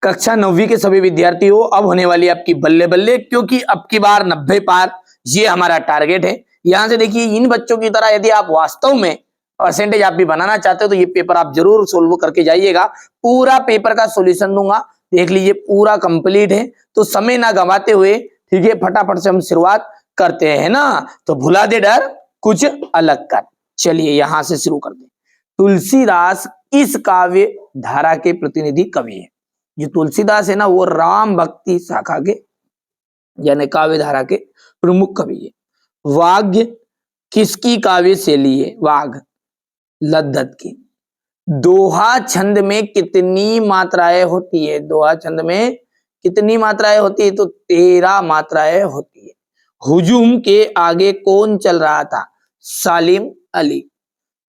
कक्षा 9वीं के सभी विद्यार्थियों, अब होने वाली आपकी बल्ले बल्ले, क्योंकि अब की बार 90 पार ये हमारा टारगेट है। यहां से देखिए, इन बच्चों की तरह यदि आप वास्तव में परसेंटेज आप भी बनाना चाहते हो तो ये पेपर आप जरूर सोल्व करके जाइएगा। पूरा पेपर का सॉल्यूशन दूंगा, देख लीजिए पूरा कंप्लीट है। तो समय ना गंवाते हुए, ठीक है, फटाफट से हम शुरुआत करते हैं ना। तो भुला दे डर, कुछ अलग कर। चलिए यहां से शुरू करते हैं। तुलसीदास किस काव्य धारा के प्रतिनिधि कवि है? जो तुलसीदास है ना, वो राम भक्ति शाखा के यानी काव्य धारा के प्रमुख कवि है। वाग्य किसकी काव्य शैली है? वाग लद्दत की। दोहा छंद में कितनी मात्राएं होती है? दोहा छंद में कितनी मात्राएं होती है? तो 13 मात्राएं होती है। हुजूम के आगे कौन चल रहा था? सालिम अली।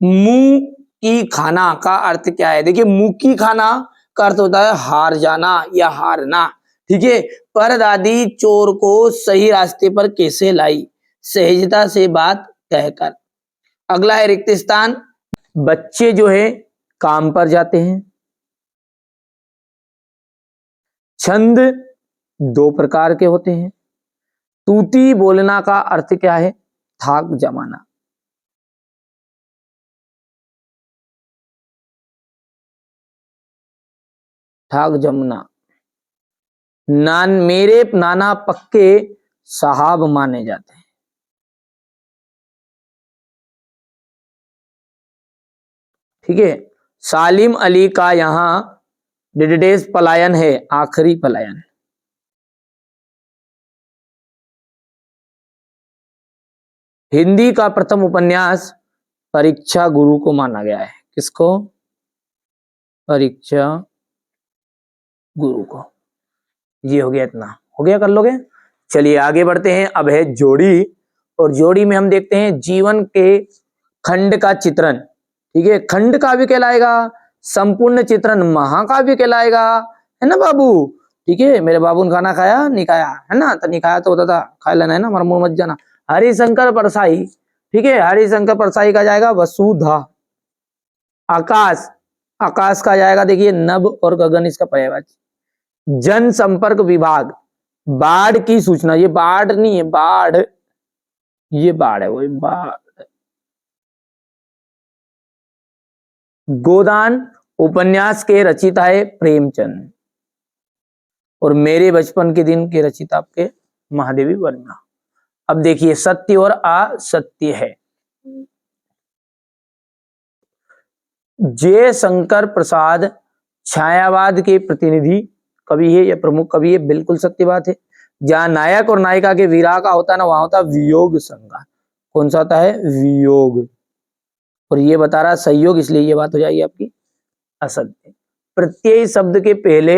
मुंह की खाना का अर्थ क्या है? देखिए, मुंह की खाना का अर्थ होता है हार जाना या हारना, ठीक है। परदादी चोर को सही रास्ते पर कैसे लाई? सहजता से बात कहकर। अगला है रिक्त स्थान। बच्चे जो है काम पर जाते हैं। छंद 2 प्रकार के होते हैं। तूती बोलना का अर्थ क्या है? थाक जमाना। ठाक जमुना। मेरे नाना पक्के साहब माने जाते हैं। ठीक है। सालिम अली का यहां डिडेस पलायन है, आखिरी पलायन। हिंदी का प्रथम उपन्यास परीक्षा गुरु को माना गया है। किसको? परीक्षा गुरु को। ये हो गया, इतना हो गया, कर लोगे। चलिए आगे बढ़ते हैं। अब है जोड़ी, और जोड़ी में हम देखते हैं जीवन के खंड का चित्रण। ठीक है, खंड काव्य कहलाएगा। संपूर्ण चित्रण महाकाव्य कहलाएगा, है ना बाबू? ठीक है, मेरे बाबू ने खाना खाया नहीं खाया, है ना? तो नहीं खाया तो होता था, खा लेना है ना, मर मुंह मत जाना। हरिशंकर परसाई, ठीक है, हरिशंकर परसाई का जाएगा वसुधा। आकाश, आकाश का जाएगा देखिए नभ और गगन, इसका पर्यायवाची। जनसंपर्क विभाग, बाढ़ की सूचना। ये बाढ़ नहीं है, बाढ़, ये बाढ़ है, वही बाढ़। गोदान उपन्यास के रचिता है प्रेमचंद, और मेरे बचपन के दिन के रचिता आपके महादेवी वर्मा। अब देखिए सत्य और असत्य है। जयशंकर प्रसाद छायावाद के प्रतिनिधि कवि है या प्रमुख कवि है, बिल्कुल सत्य बात है। जहां नायक और नायिका के विरह का होता है ना, वहां होता है वियोग संज्ञा। कौन सा होता है? वियोग। और ये बता रहा संयोग, इसलिए ये बात हो जाएगी आपकी असत्य। प्रत्यय शब्द के पहले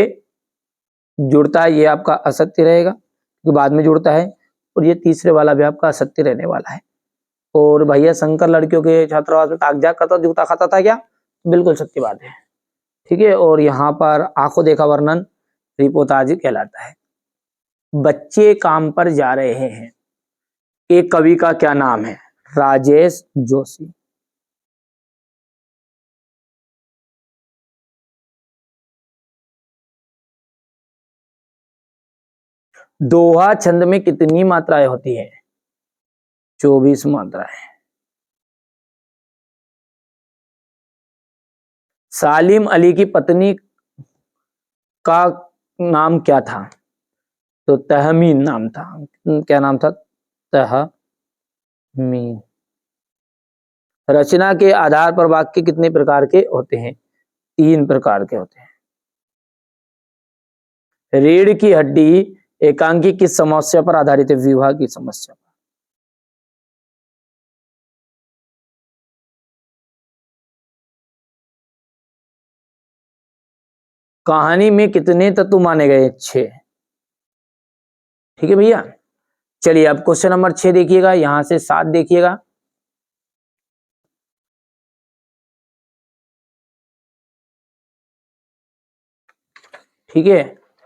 जुड़ता है, ये आपका असत्य रहेगा क्योंकि बाद में जुड़ता है। और ये तीसरे वाला भी आपका असत्य रहने वाला है। और भैया शंकर लड़कियों के छात्रावास में कागजात करता, जूता खाता था क्या? बिल्कुल सत्य बात है। ठीक है, और यहाँ पर आंखों देखा वर्णन रिपोर्टाज कहलाता है। बच्चे काम पर जा रहे हैं, एक कवि का क्या नाम है? राजेश जोशी। दोहा छंद में कितनी मात्राएं होती है? 24 मात्राएं। सालिम अली की पत्नी का नाम क्या था? तो तहमीन नाम था। क्या नाम था? तहमीन। रचना के आधार पर वाक्य कितने प्रकार के होते हैं? 3 प्रकार के होते हैं। रीढ़ की हड्डी एकांकी किस समस्या पर आधारित है? विवाह की समस्या पर। कहानी में कितने तत्व माने गए? 6। ठीक है भैया। चलिए अब क्वेश्चन नंबर 6 देखिएगा, यहां से 7 देखिएगा। ठीक है,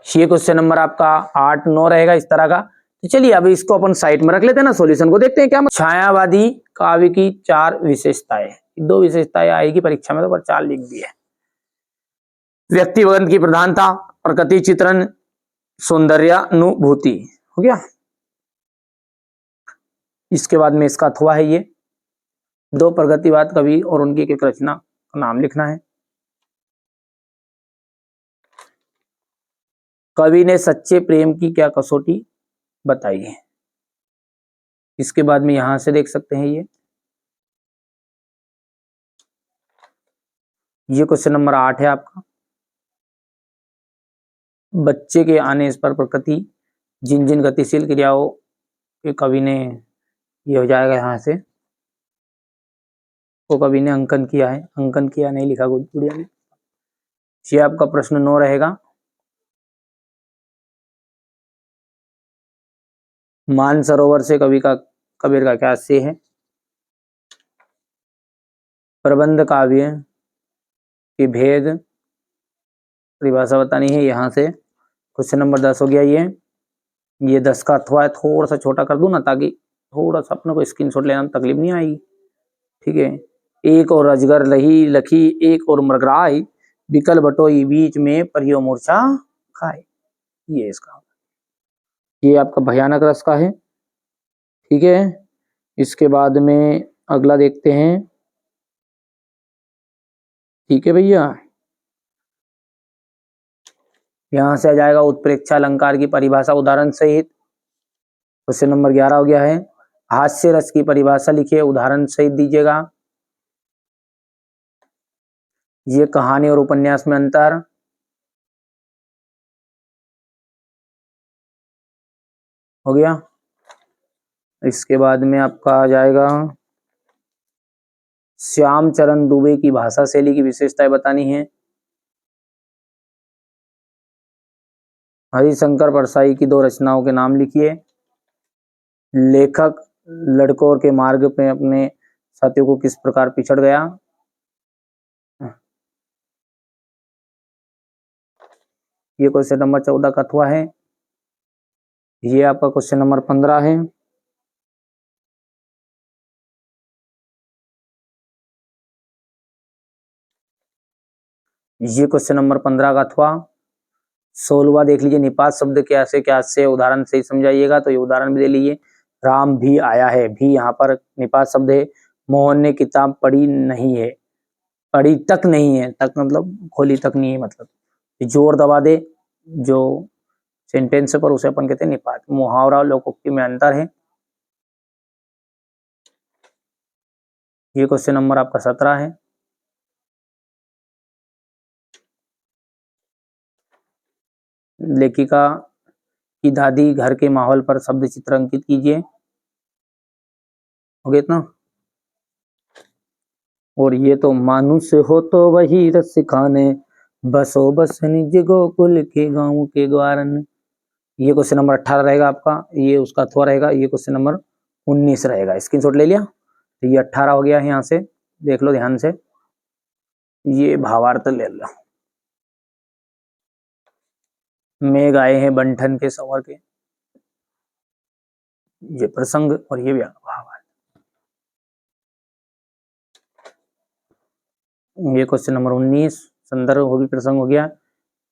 ये क्वेश्चन नंबर आपका 8, 9 रहेगा इस तरह का। तो चलिए अब इसको अपन साइड में रख लेते हैं ना, सॉल्यूशन को देखते हैं क्या। छायावादी काव्य की 4 विशेषताएं, 2 विशेषताएं आएगी परीक्षा में तो, पर 4 लिख दी है। व्यक्तिगत की प्रधानता, प्रकृति चित्रण, सौंदर्यानुभूति। हो गया। इसके बाद में इसका अथवा है ये, दो प्रगतिवाद कवि और उनकी एक रचना का नाम लिखना है। कवि ने सच्चे प्रेम की क्या कसौटी बताई है। इसके बाद में यहां से देख सकते हैं ये क्वेश्चन नंबर 8 है आपका। बच्चे के आने इस पर प्रकृति जिन जिन गतिशील क्रियाओं के कवि ने, ये हो जाएगा यहां से, वो कवि ने अंकन किया है, अंकन किया नहीं लिखा गुड़िया ने। ये आपका प्रश्न 9 रहेगा। मानसरोवर से कबीर का क्या आशय है। प्रबंध काव्य के भेद परिभाषा बतानी है। यहां से क्वेश्चन नंबर 10 हो गया ये 10 का अथवा है, थोड़ा सा छोटा कर दूं ना ताकि थोड़ा सा अपने को स्क्रीनशॉट लेना में तकलीफ नहीं आएगी। ठीक है। एक और अजगर लही लखी, एक और मृगराय, विकल बटोई बीच में परियो मूर्छा खाए। ये इसका, ये आपका भयानक रस का है। ठीक है। इसके बाद में अगला देखते हैं। ठीक है भैया, यहां से आ जाएगा उत्प्रेक्षा अलंकार की परिभाषा उदाहरण सहित। क्वेश्चन नंबर 11 हो गया है। हास्य रस की परिभाषा लिखिए, उदाहरण सहित दीजिएगा। ये कहानी और उपन्यास में अंतर। हो गया। इसके बाद में आपका आ जाएगा श्याम चरण दुबे की भाषा शैली की विशेषताएं बतानी है। हरिशंकर परसाई की दो रचनाओं के नाम लिखिए। लेखक लड़कों के मार्ग पे अपने साथियों को किस प्रकार पिछड़ गया। ये क्वेश्चन नंबर 14 का अथवा है। ये आपका क्वेश्चन नंबर 15 है। ये क्वेश्चन नंबर 15 का अथवा। 16वां देख लीजिए, निपात शब्द क्या से उदाहरण से ही समझाइएगा। तो ये उदाहरण भी दे लीजिए। राम भी आया है, भी यहाँ पर निपात शब्द है। मोहन ने किताब पढ़ी नहीं है, पढ़ी तक नहीं है, तक मतलब खोली तक नहीं है, मतलब जोर दबा दे जो सेंटेंस पर उसे अपन कहते हैं निपात। मुहावरा लोकोक्ति में अंतर है। ये क्वेश्चन नंबर आपका 17 है। लेखिका की दादी घर के माहौल पर शब्द चित्र अंकित कीजिए। हो गया इतना। और ये तो मानुष हो तो वही रस खाने, बसो बस निज गोकुल के गाँव के ग्वारन। ये क्वेश्चन नंबर 18 रहेगा आपका। ये उसका अथवा रहेगा। ये क्वेश्चन नंबर 19 रहेगा। स्क्रीनशॉट ले लिया। तो ये 18 हो गया है। यहाँ से देख लो ध्यान से, ये भावार्थ ले लो। मेघ आए हैं बंठन के संवर के, ये प्रसंग और ये भावार्थ। ये क्वेश्चन नंबर 19 संदर्भ हो भी प्रसंग हो गया।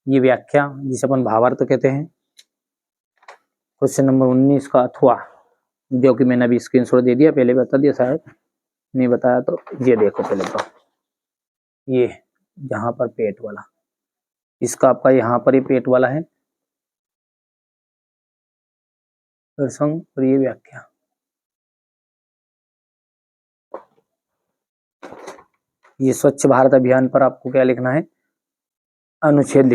ये व्याख्या जिसे अपन भावार्थ कहते हैं। क्वेश्चन नंबर 19 का अथवा, जो कि मैंने अभी स्क्रीनशॉट दे दिया, पहले बता दिया शायद नहीं बताया तो ये देखो पहले तो। ये जहां पर पेट वाला, इसका आपका यहाँ पर ही पेट वाला है प्रसंग और ये व्याख्या। ये स्वच्छ भारत अभियान पर आपको क्या लिखना है, अनुच्छेद